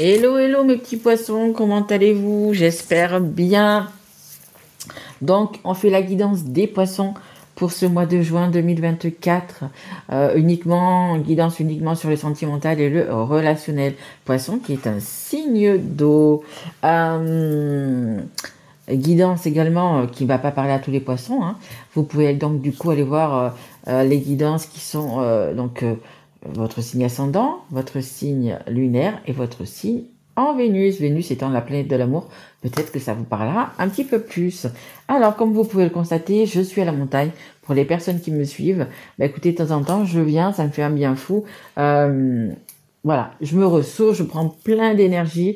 Hello, hello mes petits poissons, comment allez-vous? J'espère bien. Donc, on fait la guidance des poissons pour ce mois de juin 2024. Guidance uniquement sur le sentimental et le relationnel. Poisson qui est un signe d'eau. Guidance également qui ne va pas parler à tous les poissons, hein. Vous pouvez donc du coup aller voir les guidances qui sont votre signe ascendant, votre signe lunaire et votre signe en Vénus. Vénus étant la planète de l'amour, peut-être que ça vous parlera un petit peu plus. Alors, comme vous pouvez le constater, je suis à la montagne. Pour les personnes qui me suivent, écoutez, de temps en temps, je viens, ça me fait un bien fou. Voilà, je me ressource, je prends plein d'énergie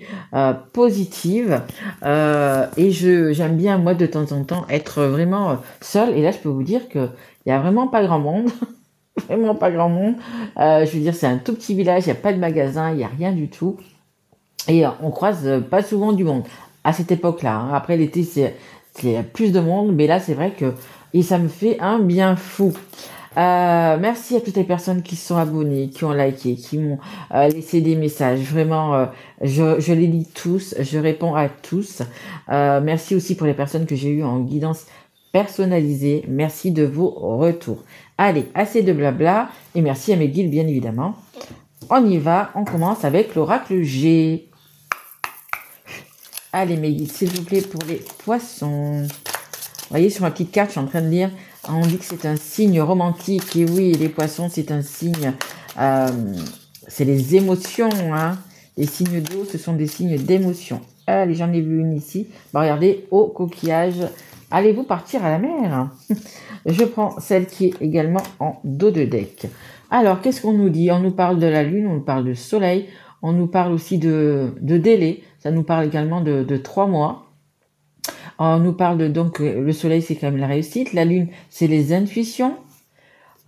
positive et j'aime bien moi de temps en temps être vraiment seule. Et là, je peux vous dire que il y a vraiment pas grand monde, vraiment pas grand monde. Je veux dire, c'est un tout petit village, il y a pas de magasin, il y a rien du tout et on croise pas souvent du monde à cette époque-là, hein. Après l'été, c'est plus de monde, mais là, c'est vrai que et ça me fait un bien fou. Merci à toutes les personnes qui se sont abonnées, qui ont liké, qui m'ont laissé des messages. Vraiment, je les lis tous, je réponds à tous. Merci aussi pour les personnes que j'ai eues en guidance personnalisée. Merci de vos retours. Allez, assez de blabla et merci à mes guides, bien évidemment. On y va, on commence avec l'oracle G. Allez, mes guides, s'il vous plaît, pour les poissons. Vous voyez, sur ma petite carte, je suis en train de lire. On dit que c'est un signe romantique. Et oui, les poissons, c'est un signe... c'est les émotions, hein. Les signes d'eau, ce sont des signes d'émotion. Allez, j'en ai vu une ici. Regardez, au coquillage. Allez-vous partir à la mer? Je prends celle qui est également en dos de deck. Alors, qu'est-ce qu'on nous dit? On nous parle de la lune, on nous parle de soleil. On nous parle aussi de délai. Ça nous parle également de 3 mois. On nous parle donc, le soleil, c'est quand même la réussite. La lune, c'est les intuitions.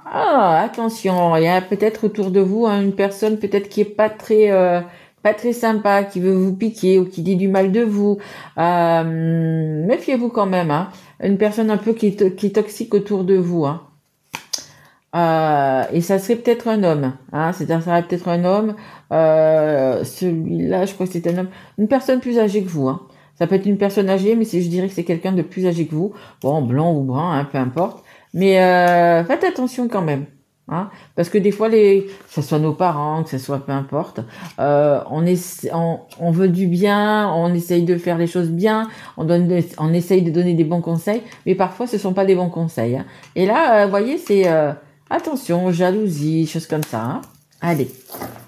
Ah, attention, il y a peut-être autour de vous une personne peut-être qui est pas très sympa, qui veut vous piquer ou qui dit du mal de vous. Méfiez-vous quand même, hein. Une personne un peu qui est toxique autour de vous, hein. Et ça serait peut-être un homme, hein. Ça serait peut-être un homme. Celui-là, je crois que c'est un homme. Une personne plus âgée que vous, hein. Ça peut être une personne âgée, mais je dirais que c'est quelqu'un de plus âgé que vous. Bon, blanc ou brun, hein, peu importe. Mais faites attention quand même, hein, parce que des fois, que ce soit nos parents, que ce soit peu importe, on veut du bien, on essaye de faire les choses bien, on essaye de donner des bons conseils, mais parfois, ce sont pas des bons conseils, hein. Et là, vous voyez, c'est attention, jalousie, choses comme ça, hein. Allez,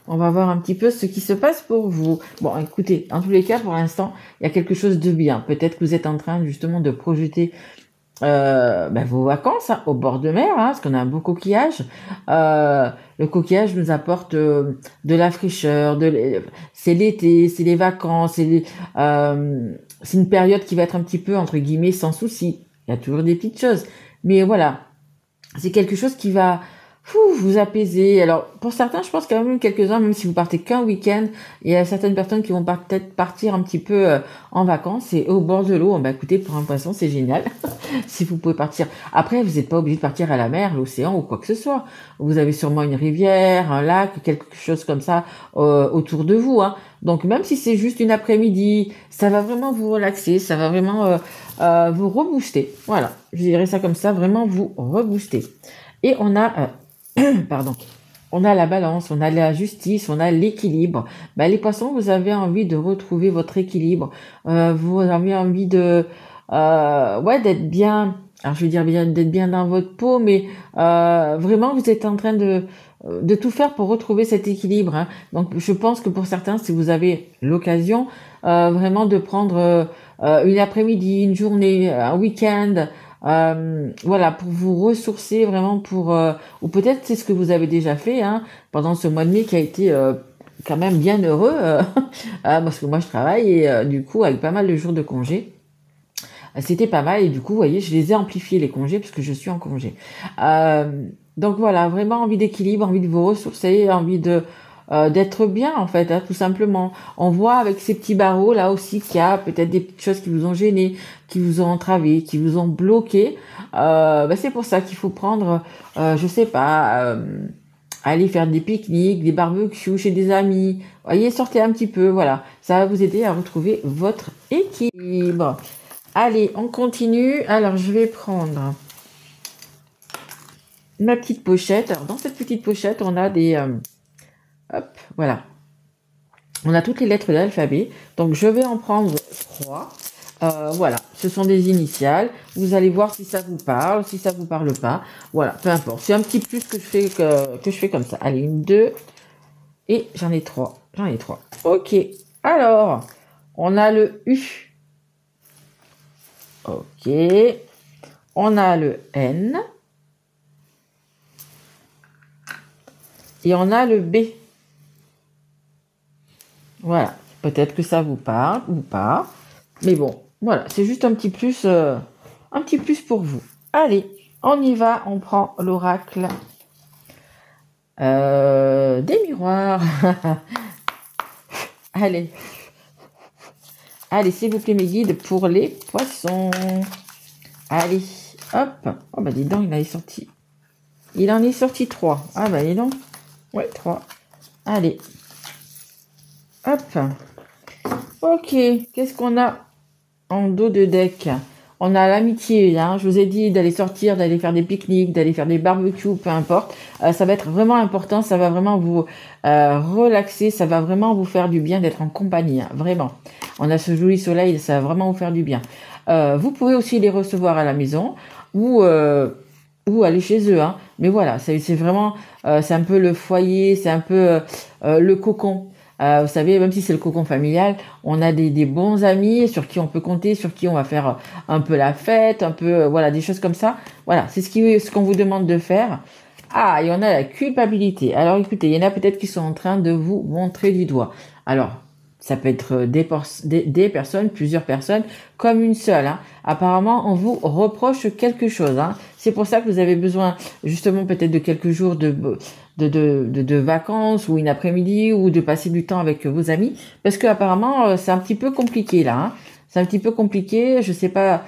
on va voir un petit peu ce qui se passe pour vous. Bon, écoutez, en tous les cas, pour l'instant, il y a quelque chose de bien. Peut-être que vous êtes en train justement de projeter vos vacances, hein, au bord de mer, hein, parce qu'on a un beau coquillage. Le coquillage nous apporte de la fraîcheur, c'est l'été, c'est les vacances, c'est une période qui va être un petit peu, entre guillemets, sans souci. Il y a toujours des petites choses. Mais voilà, c'est quelque chose qui va vous apaiser. Alors, pour certains, je pense quand même quelques-uns, même si vous partez qu'un week-end, il y a certaines personnes qui vont peut-être partir un petit peu en vacances et au bord de l'eau. Écoutez, pour un poisson, c'est génial. Si vous pouvez partir. Après, vous n'êtes pas obligé de partir à la mer, l'océan ou quoi que ce soit. Vous avez sûrement une rivière, un lac, quelque chose comme ça autour de vous, hein. Donc, même si c'est juste une après-midi, ça va vraiment vous relaxer, ça va vraiment vous rebooster. Voilà, je dirais ça comme ça, vraiment vous rebooster. Et on a... pardon. On a la balance, on a la justice, on a l'équilibre. Les poissons, vous avez envie de retrouver votre équilibre. Vous avez envie de, d'être bien. Alors je veux dire bien d'être bien dans votre peau, mais vraiment vous êtes en train de tout faire pour retrouver cet équilibre, hein. Donc je pense que pour certains, si vous avez l'occasion vraiment de prendre une après-midi, une journée, un week-end. Voilà, pour vous ressourcer vraiment ou peut-être c'est ce que vous avez déjà fait, hein, pendant ce mois de mai qui a été quand même bien heureux, parce que moi je travaille et du coup avec pas mal de jours de congé, c'était pas mal et du coup vous voyez je les ai amplifiés les congés parce que je suis en congé. Donc voilà, vraiment envie d'équilibre, envie de vous ressourcer, envie d'être bien en fait, hein, tout simplement. On voit avec ces petits barreaux là aussi qu'il y a peut-être des petites choses qui vous ont gêné, qui vous ont entravé, qui vous ont bloqué. C'est pour ça qu'il faut prendre, je sais pas, aller faire des pique-niques, des barbecues chez des amis. Voyez, sortez un petit peu, voilà. Ça va vous aider à retrouver votre équilibre. Allez, on continue. Alors, je vais prendre ma petite pochette. Alors, dans cette petite pochette, on a des... hop, voilà. On a toutes les lettres de l'alphabet. Donc, je vais en prendre 3. Voilà, ce sont des initiales. Vous allez voir si ça vous parle, si ça vous parle pas. Voilà, peu importe. C'est un petit plus que je fais comme ça. Allez, une, 2. Et j'en ai 3. J'en ai 3. Ok. Alors, on a le U. Ok. On a le N. Et on a le B. Voilà. Peut-être que ça vous parle ou pas. Mais bon, voilà. C'est juste un petit plus pour vous. Allez, on y va. On prend l'oracle des miroirs. Allez. Allez, s'il vous plaît, mes guides, pour les poissons. Allez, hop. Oh, bah, dis donc, il en est sorti 3. Ah, bah, dis donc. Ouais, 3. Allez. Hop. Ok. Qu'est-ce qu'on a en dos de deck? On a l'amitié, hein. Je vous ai dit d'aller sortir, d'aller faire des pique-niques, d'aller faire des barbecues, peu importe. Ça va être vraiment important, ça va vraiment vous relaxer, ça va vraiment vous faire du bien d'être en compagnie, hein, vraiment. On a ce joli soleil, ça va vraiment vous faire du bien. Vous pouvez aussi les recevoir à la maison ou aller chez eux, hein. Mais voilà, c'est vraiment, c'est un peu le foyer, c'est un peu le cocon. Vous savez, même si c'est le cocon familial, on a des bons amis sur qui on peut compter, sur qui on va faire un peu la fête, un peu, voilà, des choses comme ça. Voilà, c'est ce qu'on vous demande de faire. Ah, et on a la culpabilité. Alors écoutez, il y en a peut-être qui sont en train de vous montrer du doigt. Alors, ça peut être des personnes, plusieurs personnes, comme une seule, hein. Apparemment, on vous reproche quelque chose, hein. C'est pour ça que vous avez besoin, justement, peut-être de quelques jours de vacances ou une après-midi ou de passer du temps avec vos amis, parce que apparemment c'est un petit peu compliqué là, hein. C'est un petit peu compliqué, je sais pas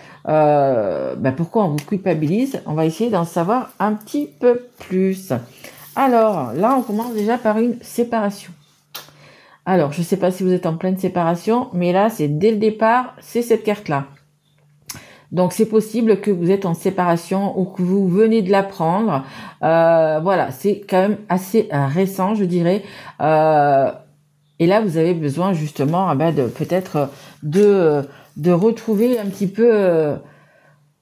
pourquoi on vous culpabilise. On va essayer d'en savoir un petit peu plus. Alors là, on commence déjà par une séparation. Alors, je sais pas si vous êtes en pleine séparation, mais là, c'est dès le départ, c'est cette carte-là. Donc, c'est possible que vous êtes en séparation ou que vous venez de l'apprendre. Voilà, c'est quand même assez récent, je dirais. Et là, vous avez besoin justement de peut-être de retrouver un petit peu...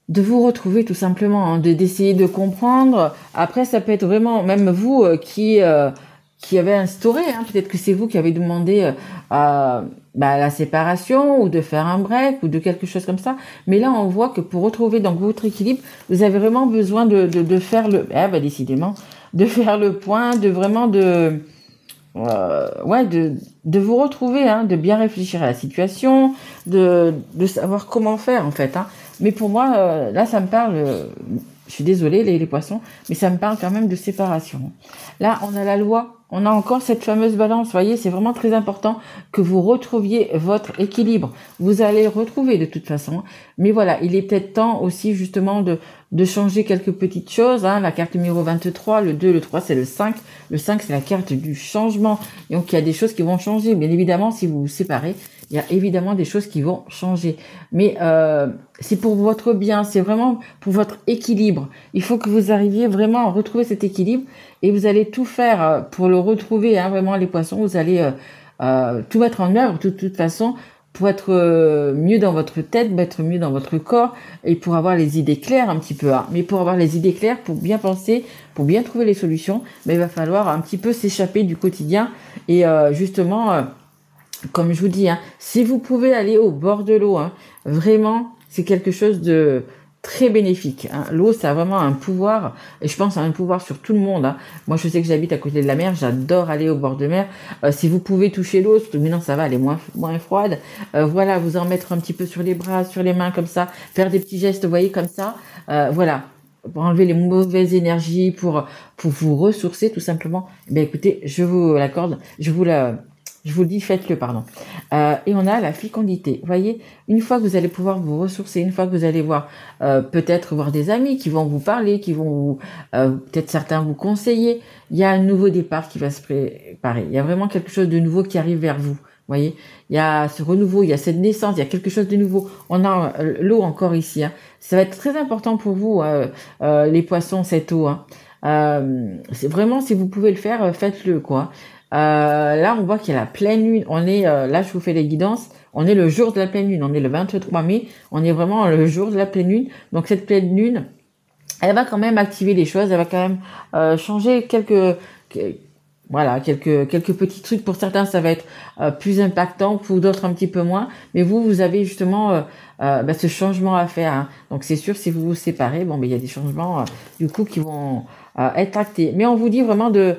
de vous retrouver tout simplement, hein, d'essayer de comprendre. Après, ça peut être vraiment même vous qui avez instauré, hein, peut-être que c'est vous qui avez demandé la séparation ou de faire un break ou de quelque chose comme ça. Mais là, on voit que pour retrouver donc votre équilibre, vous avez vraiment besoin de faire décidément, de faire le point, de vraiment de vous retrouver, hein, de bien réfléchir à la situation, de savoir comment faire en fait, hein. Mais pour moi, là, ça me parle. Je suis désolée, les poissons, mais ça me parle quand même de séparation. Là, on a la loi, on a encore cette fameuse balance. Vous voyez, c'est vraiment très important que vous retrouviez votre équilibre. Vous allez le retrouver de toute façon. Mais voilà, il est peut-être temps aussi justement de changer quelques petites choses, hein. La carte numéro 23, le 2, le 3, c'est le 5. Le 5, c'est la carte du changement. Et donc, il y a des choses qui vont changer. Bien évidemment, si vous vous séparez, il y a évidemment des choses qui vont changer. Mais c'est pour votre bien, c'est vraiment pour votre équilibre. Il faut que vous arriviez vraiment à retrouver cet équilibre et vous allez tout faire pour le retrouver, hein, vraiment les poissons. Vous allez tout mettre en œuvre de toute façon pour être mieux dans votre tête, être mieux dans votre corps et pour avoir les idées claires un petit peu, hein. Mais pour avoir les idées claires, pour bien penser, pour bien trouver les solutions, il va falloir un petit peu s'échapper du quotidien et justement... comme je vous dis, hein, si vous pouvez aller au bord de l'eau, hein, vraiment, c'est quelque chose de très bénéfique, hein. L'eau, ça a vraiment un pouvoir, et je pense à un pouvoir sur tout le monde, hein. Moi, je sais que j'habite à côté de la mer, j'adore aller au bord de mer. Si vous pouvez toucher l'eau, maintenant ça va, elle est moins froide. Voilà, vous en mettre un petit peu sur les bras, sur les mains, comme ça, faire des petits gestes, vous voyez, comme ça. Voilà, pour enlever les mauvaises énergies, pour vous ressourcer, tout simplement. Eh bien, écoutez, je vous l'accorde, je vous le dis, faites-le, pardon. Et on a la fécondité. Vous voyez, une fois que vous allez pouvoir vous ressourcer, une fois que vous allez voir, peut-être voir des amis qui vont vous parler, qui vont vous, peut-être certains vous conseiller, il y a un nouveau départ qui va se préparer. Il y a vraiment quelque chose de nouveau qui arrive vers vous. Vous voyez, il y a ce renouveau, il y a cette naissance, il y a quelque chose de nouveau. On a l'eau encore ici. Hein. Ça va être très important pour vous, les poissons, cette eau. Hein. C'est vraiment, si vous pouvez le faire, faites-le, quoi. Là, on voit qu'il y a la pleine lune. On est, là, je vous fais les guidances. On est le jour de la pleine lune. On est le 23 mai. On est vraiment le jour de la pleine lune. Donc, cette pleine lune, elle va quand même activer les choses. Elle va quand même changer quelques petits trucs. Pour certains, ça va être plus impactant, pour d'autres un petit peu moins. Mais vous avez justement ce changement à faire. Hein. Donc, c'est sûr, si vous vous séparez, bon, mais il y a des changements du coup qui vont être actés. Mais on vous dit vraiment de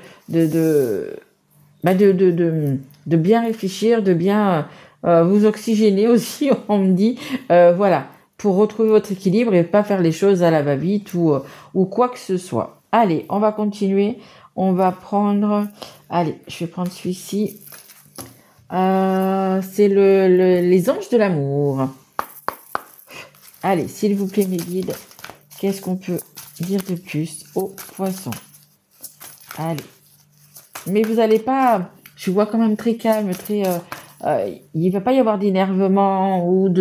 bien réfléchir, de bien vous oxygéner aussi, on me dit, voilà, pour retrouver votre équilibre et pas faire les choses à la va-vite ou quoi que ce soit. Allez, on va continuer. On va prendre, allez, je vais prendre celui-ci. C'est les anges de l'amour. Allez, s'il vous plaît, mes guides, qu'est-ce qu'on peut dire de plus aux poissons? Allez. Mais vous n'allez pas, je vois quand même très calme, très, il va pas y avoir d'énervement ou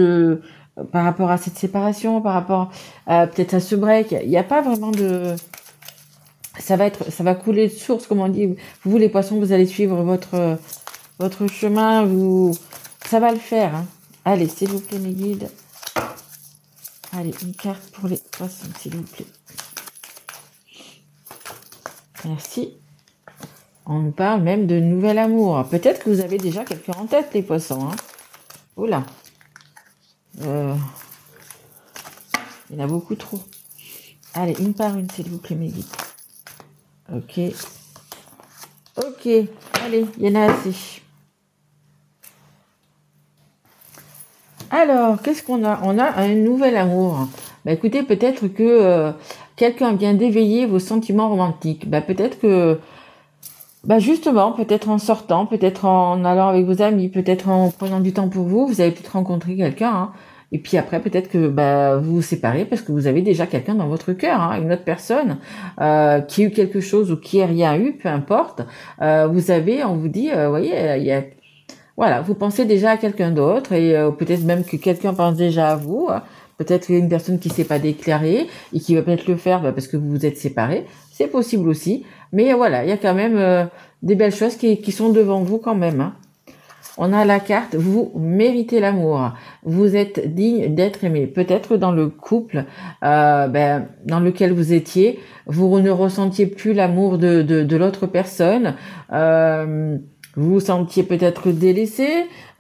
par rapport à cette séparation, par rapport peut-être à ce break. Il n'y a pas vraiment de, ça va couler de source, comme on dit. Vous, les poissons, vous allez suivre votre chemin, ça va le faire. Hein. Allez, s'il vous plaît, mes guides. Allez, une carte pour les poissons, s'il vous plaît. Merci. On nous parle même de nouvel amour. Peut-être que vous avez déjà quelqu'un en tête, les poissons. Hein. Oula. Il y en a beaucoup trop. Allez, une par une, s'il vous plaît, mes guides. Ok. Ok. Allez, il y en a assez. Alors, qu'est-ce qu'on a? On a un nouvel amour. Bah, écoutez, peut-être que quelqu'un vient d'éveiller vos sentiments romantiques. Bah, peut-être que justement, peut-être en sortant, peut-être en allant avec vos amis, peut-être en prenant du temps pour vous, vous allez peut-être rencontrer quelqu'un. Hein. Et puis après, peut-être que vous vous séparez parce que vous avez déjà quelqu'un dans votre cœur, hein, une autre personne qui a eu quelque chose ou qui a rien eu, peu importe. Vous avez, on vous dit, voyez, il y a, voilà, vous pensez déjà à quelqu'un d'autre et peut-être même que quelqu'un pense déjà à vous. Hein. Peut-être une personne qui ne s'est pas déclarée et qui va peut-être le faire parce que vous vous êtes séparés. C'est possible aussi. Mais voilà, il y a quand même des belles choses qui sont devant vous quand même. Hein. On a la carte, vous méritez l'amour. Vous êtes digne d'être aimé. Peut-être dans le couple dans lequel vous étiez, vous ne ressentiez plus l'amour de l'autre personne. Vous vous sentiez peut-être délaissé.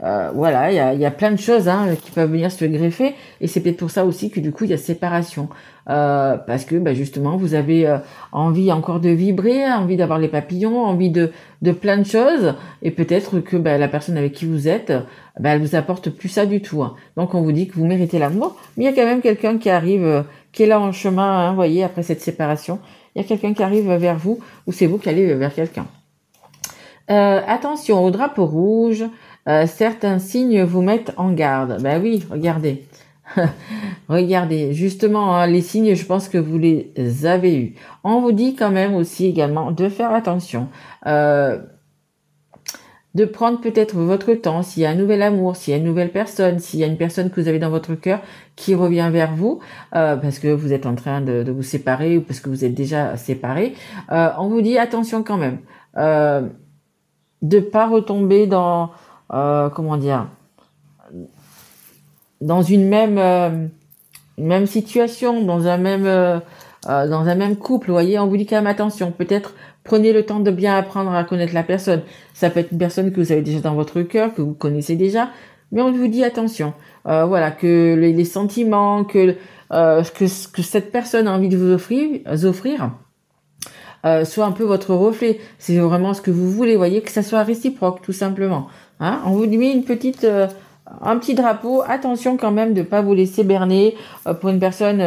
Voilà, il y a plein de choses qui peuvent venir se greffer. Et c'est peut-être pour ça aussi que du coup, il y a séparation. Parce que justement, vous avez envie encore de vibrer, envie d'avoir les papillons, envie de plein de choses. Et peut-être que la personne avec qui vous êtes, elle vous apporte plus ça du tout. Hein. Donc, on vous dit que vous méritez l'amour. Mais il y a quand même quelqu'un qui arrive, qui est là en chemin, vous voyez, après cette séparation. Il y a quelqu'un qui arrive vers vous ou c'est vous qui allez vers quelqu'un. Attention au drapeau rouge, certains signes vous mettent en garde. Ben oui, regardez. Regardez, justement, hein, les signes, je pense que vous les avez eus. On vous dit quand même aussi également de faire attention, de prendre peut-être votre temps, s'il y a un nouvel amour, s'il y a une nouvelle personne, s'il y a une personne que vous avez dans votre cœur qui revient vers vous, parce que vous êtes en train de vous séparer ou parce que vous êtes déjà séparés, on vous dit attention quand même. De pas retomber dans dans une même situation, dans un même couple, vous voyez, on vous dit quand même attention, peut-être prenez le temps de bien apprendre à connaître la personne. Ça peut être une personne que vous avez déjà dans votre cœur, que vous connaissez déjà, mais on vous dit attention, voilà, que les sentiments, que cette personne a envie de vous offrir soit un peu votre reflet. C'est vraiment ce que vous voulez, voyez, que ça soit réciproque, tout simplement. Hein, on vous met un petit drapeau. Attention quand même de pas vous laisser berner pour une personne,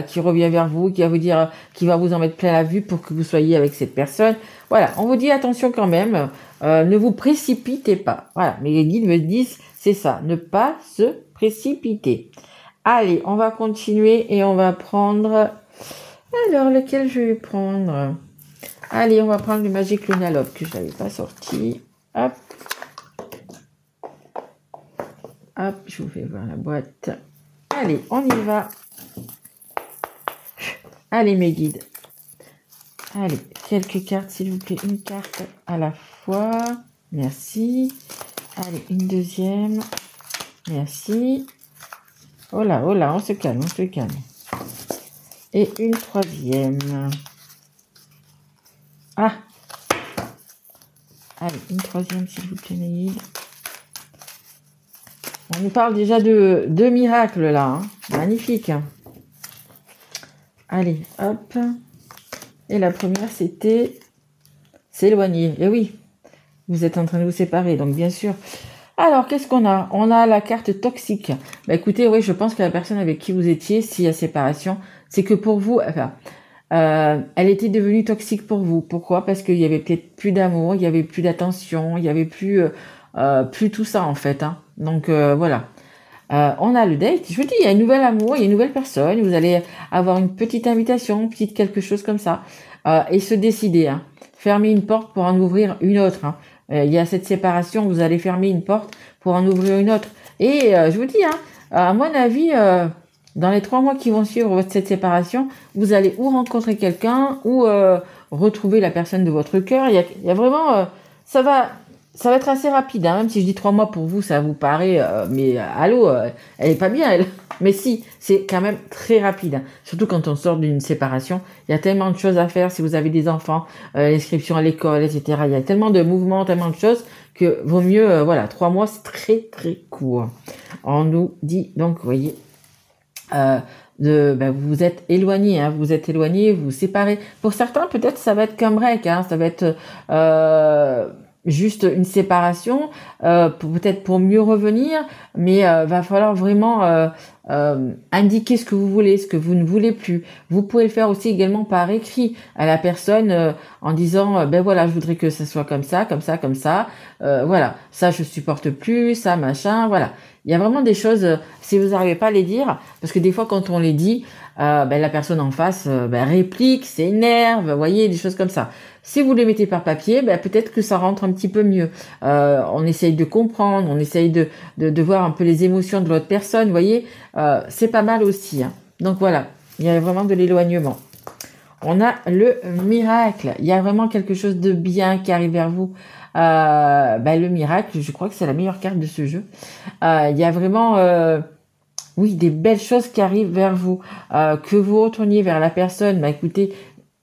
qui revient vers vous, qui va vous dire, qui va vous en mettre plein la vue pour que vous soyez avec cette personne. Voilà, on vous dit attention quand même. Ne vous précipitez pas. Voilà, mais les guides me disent, c'est ça, ne pas se précipiter. Allez, on va continuer et on va prendre... Alors, lequel je vais prendre? Allez, on va prendre le Magic Lunalope que je n'avais pas sorti. Hop. Hop, je vous fais voir la boîte. Allez, on y va. Allez, mes guides. Allez, quelques cartes, s'il vous plaît. Une carte à la fois. Merci. Allez, une deuxième. Merci. Oh là, on se calme, on se calme. Et une troisième. Ah. Allez, une troisième, s'il vous plaît, mes guides. On nous parle déjà de deux miracles, là. Hein. Magnifique. Allez, hop. Et la première, c'était s'éloigner. Et oui, vous êtes en train de vous séparer, donc bien sûr. Alors, qu'est-ce qu'on a? On a la carte toxique. Bah écoutez, oui, je pense que la personne avec qui vous étiez, s'il y a séparation, c'est que pour vous, enfin, elle était devenue toxique pour vous. Pourquoi? Parce qu'il y avait peut-être plus d'amour, il y avait plus d'attention, il y avait plus tout ça en fait. Hein. Donc voilà. On a le date. Je vous dis, il y a un nouvel amour, il y a une nouvelle personne. Vous allez avoir une petite invitation, petite quelque chose comme ça, et se décider. Hein. Fermer une porte pour en ouvrir une autre. Hein. Il y a cette séparation, vous allez fermer une porte pour en ouvrir une autre. Et je vous dis, hein, à mon avis, dans les 3 mois qui vont suivre cette séparation, vous allez ou rencontrer quelqu'un ou retrouver la personne de votre cœur. Il y a vraiment, ça va être assez rapide. Hein. Même si je dis 3 mois pour vous, ça vous paraît, mais allô, elle est pas bien, elle. Mais si, c'est quand même très rapide. Hein. Surtout quand on sort d'une séparation, il y a tellement de choses à faire. Si vous avez des enfants, l'inscription à l'école, etc. Il y a tellement de mouvements, tellement de choses que vaut mieux, voilà, 3 mois, c'est très très court. On nous dit donc, vous voyez. Vous vous êtes éloigné, hein, vous êtes éloigné, vous vous séparez. Pour certains, peut-être ça va être qu'un break, hein, ça va être juste une séparation, peut-être pour mieux revenir, mais va falloir vraiment indiquer ce que vous voulez, ce que vous ne voulez plus. Vous pouvez le faire aussi également par écrit à la personne en disant ben voilà, je voudrais que ça soit comme ça, comme ça, comme ça. Voilà, ça je supporte plus, ça machin, voilà. Il y a vraiment des choses, si vous n'arrivez pas à les dire, parce que des fois quand on les dit, la personne en face réplique, s'énerve, vous voyez, des choses comme ça. Si vous les mettez par papier, peut-être que ça rentre un petit peu mieux. On essaye de comprendre, on essaye de voir un peu les émotions de l'autre personne, vous voyez, c'est pas mal aussi. Hein. Donc voilà, il y a vraiment de l'éloignement. On a le miracle, il y a vraiment quelque chose de bien qui arrive vers vous. Le miracle, je crois que c'est la meilleure carte de ce jeu. Il y a vraiment oui, des belles choses qui arrivent vers vous. Que vous retourniez vers la personne, écoutez,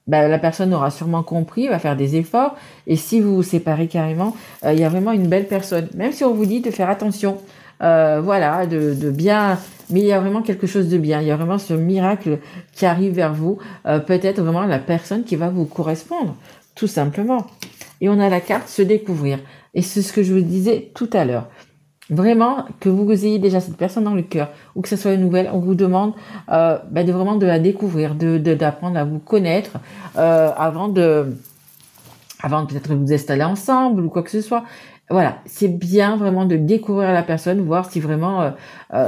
la personne aura sûrement compris, va faire des efforts. Et si vous vous séparez carrément, il y a vraiment une belle personne. Même si on vous dit de faire attention, voilà, de bien... Mais il y a vraiment quelque chose de bien. Il y a vraiment ce miracle qui arrive vers vous. Peut-être vraiment la personne qui va vous correspondre, tout simplement. Et on a la carte se découvrir. Et c'est ce que je vous disais tout à l'heure. Vraiment, que vous ayez déjà cette personne dans le cœur ou que ce soit une nouvelle, on vous demande de vraiment de la découvrir, d'apprendre à vous connaître avant de peut-être vous installer ensemble ou quoi que ce soit. Voilà, c'est bien vraiment de découvrir la personne, voir si vraiment,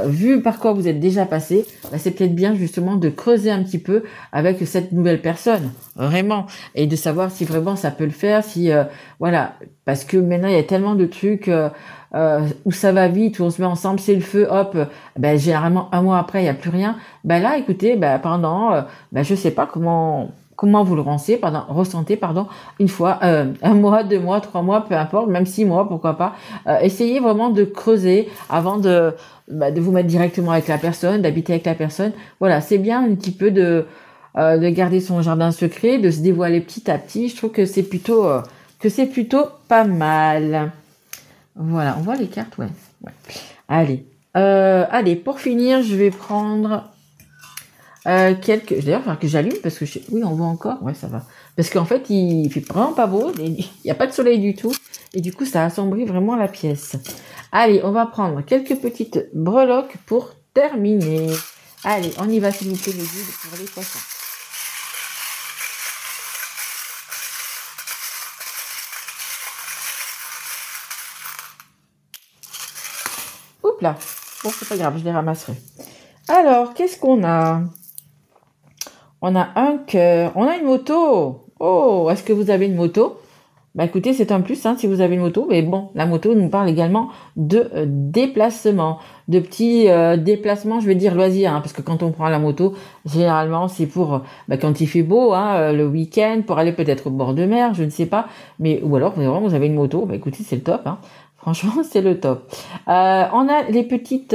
vu par quoi vous êtes déjà passé, c'est peut-être bien justement de creuser un petit peu avec cette nouvelle personne, vraiment, et de savoir si vraiment ça peut le faire, si voilà, parce que maintenant il y a tellement de trucs où ça va vite, où on se met ensemble, c'est le feu, hop, généralement 1 mois après il y a plus rien. Là, écoutez, pendant, je sais pas comment vous le ressentez, une fois, 1 mois, 2 mois, 3 mois, peu importe, même 6 mois, pourquoi pas. Essayez vraiment de creuser avant de vous mettre directement avec la personne, d'habiter avec la personne. Voilà, c'est bien un petit peu de garder son jardin secret, de se dévoiler petit à petit. Je trouve que c'est plutôt pas mal. Voilà, on voit les cartes, ouais. Allez, pour finir, je vais prendre... d'ailleurs, il va falloir que j'allume parce que oui, on voit encore. Ouais, ça va. Parce qu'en fait, il fait vraiment pas beau. Il n'y a pas de soleil du tout. Et du coup, ça assombrit vraiment la pièce. Allez, on va prendre quelques petites breloques pour terminer. Allez, on y va, s'il vous plaît, les guides pour les poissons. Oups là. Bon, c'est pas grave, je les ramasserai. Alors, qu'est-ce qu'on a? On a un cœur. On a une moto. Oh, est-ce que vous avez une moto? Bah écoutez, c'est un plus hein, si vous avez une moto. Mais bon, la moto nous parle également de déplacement, de petits déplacements, je vais dire loisirs, hein, parce que quand on prend la moto, généralement c'est pour quand il fait beau, hein, le week-end, pour aller peut-être au bord de mer, je ne sais pas. Mais ou alors vraiment vous avez une moto, bah écoutez, c'est le top. Hein. Franchement, c'est le top. On a les petites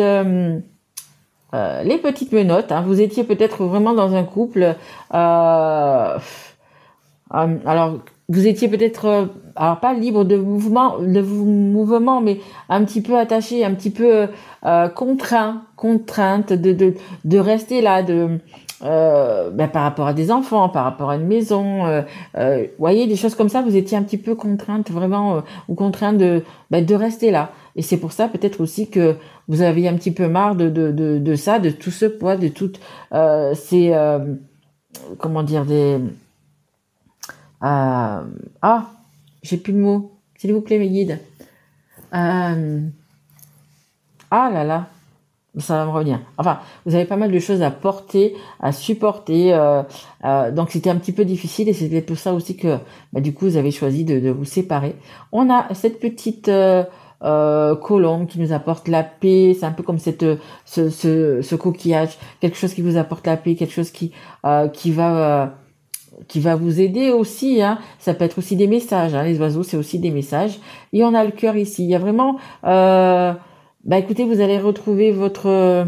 menottes. Hein. Vous étiez peut-être vraiment dans un couple. Alors, vous étiez peut-être, alors pas libre de mouvement, mais un petit peu attaché, un petit peu contrainte de rester là, par rapport à des enfants, par rapport à une maison, voyez, des choses comme ça, vous étiez un petit peu contrainte vraiment, ou contrainte de rester là. Et c'est pour ça peut-être aussi que vous aviez un petit peu marre de ça, de tout ce poids, de toutes ces, comment dire, j'ai plus le mot. S'il vous plaît, mes guides. Ah là là, ça va me revenir. Enfin, vous avez pas mal de choses à porter, à supporter. Donc, c'était un petit peu difficile et c'est pour ça aussi que, du coup, vous avez choisi de vous séparer. On a cette petite colombe qui nous apporte la paix. C'est un peu comme ce coquillage, quelque chose qui vous apporte la paix, quelque chose qui va vous aider aussi, hein. Ça peut être aussi des messages, hein. Les oiseaux, c'est aussi des messages. Et on a le cœur ici. Il y a vraiment, écoutez, vous allez retrouver votre,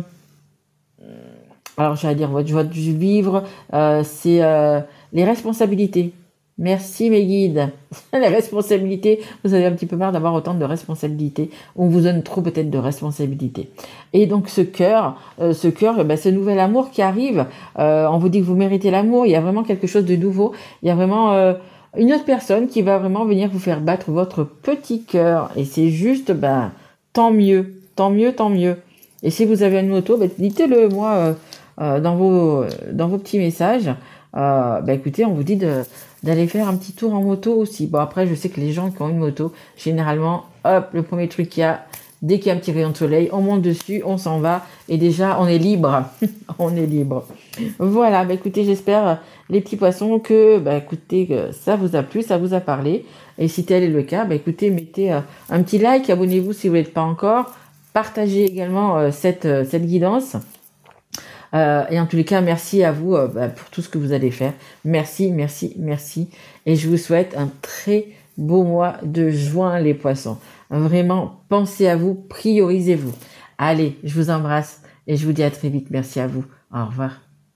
alors j'allais dire votre joie de vivre, c'est les responsabilités. Merci mes guides. Les responsabilités, vous avez un petit peu marre d'avoir autant de responsabilités. On vous donne trop peut-être de responsabilités. Et donc ce cœur, ce nouvel amour qui arrive, on vous dit que vous méritez l'amour, il y a vraiment quelque chose de nouveau. Il y a vraiment une autre personne qui va vraiment venir vous faire battre votre petit cœur. Et c'est juste, tant mieux, tant mieux, tant mieux. Et si vous avez une moto, dites-le moi dans vos petits messages. Écoutez, on vous dit d'aller faire un petit tour en moto aussi. Bon, après, je sais que les gens qui ont une moto, généralement, hop, le premier truc qu'il y a, dès qu'il y a un petit rayon de soleil, on monte dessus, on s'en va, et déjà, on est libre. On est libre. Voilà, écoutez, j'espère, les petits poissons, que ça vous a plu, ça vous a parlé. Et si tel est le cas, écoutez, mettez un petit like, abonnez-vous si vous n'êtes pas encore. Partagez également cette guidance. Et en tous les cas, merci à vous pour tout ce que vous allez faire. Merci, merci, merci. Et je vous souhaite un très beau mois de juin, les poissons. Vraiment, pensez à vous, priorisez-vous. Allez, je vous embrasse et je vous dis à très vite. Merci à vous. Au revoir.